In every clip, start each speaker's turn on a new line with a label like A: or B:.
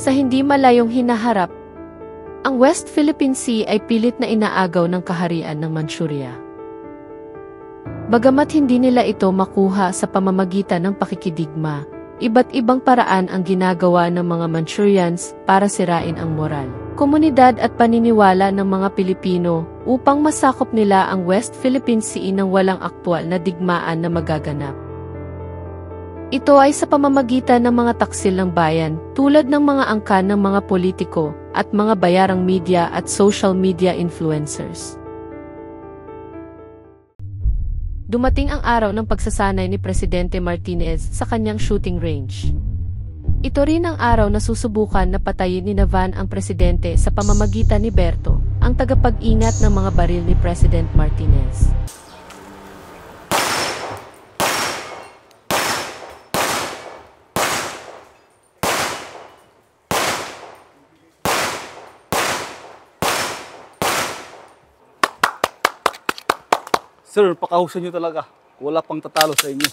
A: Sa hindi malayong hinaharap, ang West Philippine Sea ay pilit na inaagaw ng kaharian ng Manchuria. Bagamat hindi nila ito makuha sa pamamagitan ng pakikidigma, iba't ibang paraan ang ginagawa ng mga Manchurians para sirain ang moral, komunidad at paniniwala ng mga Pilipino upang masakop nila ang West Philippine Sea nang walang aktwal na digmaan na magaganap. Ito ay sa pamamagitan ng mga taksil ng bayan, tulad ng mga angkan ng mga politiko at mga bayarang media at social media influencers. Dumating ang araw ng pagsasanay ni Presidente Martinez sa kanyang shooting range. Ito rin ang araw na susubukan na patayin ni Navan ang presidente sa pamamagitan ni Berto, ang tagapag-ingat ng mga baril ni President Martinez.
B: Sir, pakahusan nyo talaga. Wala pang tatalo sa inyo.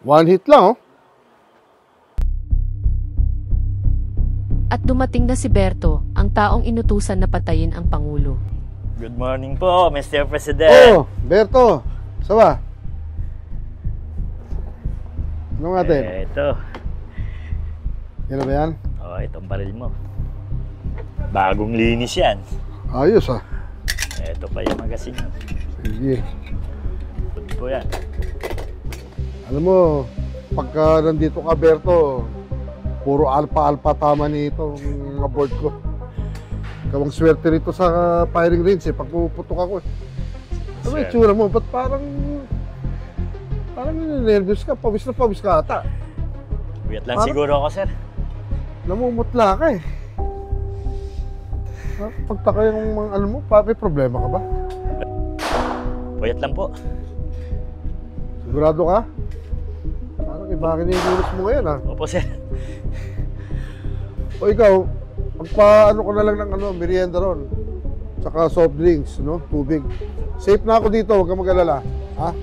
C: One hit lang, oh.
A: At dumating na si Berto, ang taong inutusan na patayin ang Pangulo.
D: Good morning po, Mr. President.
C: Oh, Berto. Sawa? Ano natin?
D: Ito.
C: Yan na ba yan?
D: Oh, itong baril mo. Bagong linis yan.
C: Ayos, ah.
D: Ito pa yung magasin mo.
C: Sige.
D: Good po yan.
C: Alam mo, pagka nandito ka, Berto, puro alpa-alpa tama nito ang board ko. Ikaw ang swerte rito sa firing range, eh, pag puputok ako, eh. Ano yung tsura mo? Ba't parang nervous ka? Pawis na pawis ka ata.
D: Wait lang siguro ako, sir.
C: Namumutla ka, eh. Pagtaka yung mga ano mo, may problema ka ba?
D: Puyat lang po.
C: Sigurado ka? Parang iba kinikilos mo ngayon, ha?
D: Opo, sir.
C: O ikaw, magpa-ano ka na lang ng ano, merienda ron. Tsaka soft drinks, no? Tubig. Safe na ako dito, huwag kang mag-alala. Ha?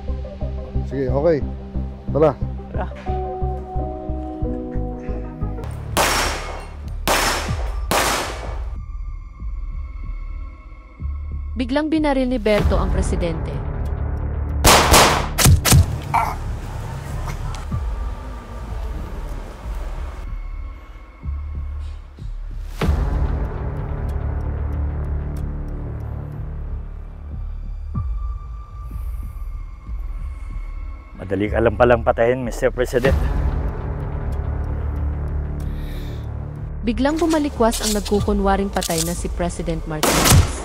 C: Sige, okay. Tara.
D: Tara.
A: Biglang binaril ni Berto ang presidente.
D: Madali ka lang palang patayin, Mr. President.
A: Biglang bumalikwas ang nagkukunwaring patay na si President Martinez.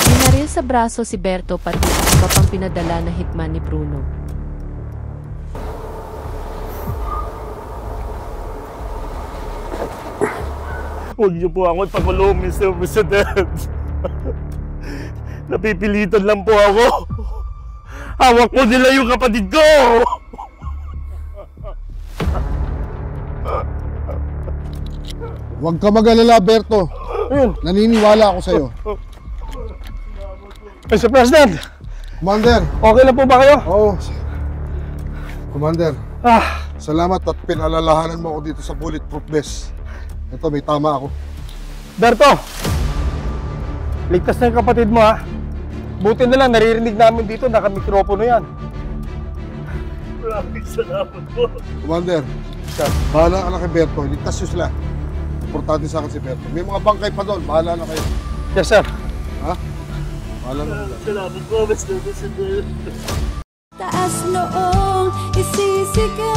A: Binaril sa braso si Berto pati ang iba pang pinadala na hitman ni Bruno.
D: Huwag niyo po ako ipakulong, Mr. President. Napipilitan lang po ako. Hawak po nila yung kapatid ko!
C: Huwag ka mag-alala, Berto. Ayun, naniniwala ako sa'yo.
B: Mr. President!
C: Commander!
B: Okay lang po ba kayo?
C: Oo. Commander, salamat at pinalalahanan mo ako dito sa bulletproof vest. Ito, may tama ako.
B: Berto! Ligtas na yung kapatid mo, ha? Buti na lang, naririnig namin dito, naka-mikropono yan.
D: Maraming salamat po.
C: Commander, bahala ka na kay Berto. Ligtas yun sila. Importante sa akin si Berto. May mga bangkay pa doon. Bahala na kayo.
B: Yes, sir.
C: Ha? Bahala na.
D: Salamat po, Mr. President.
E: Taas noong isisigaw.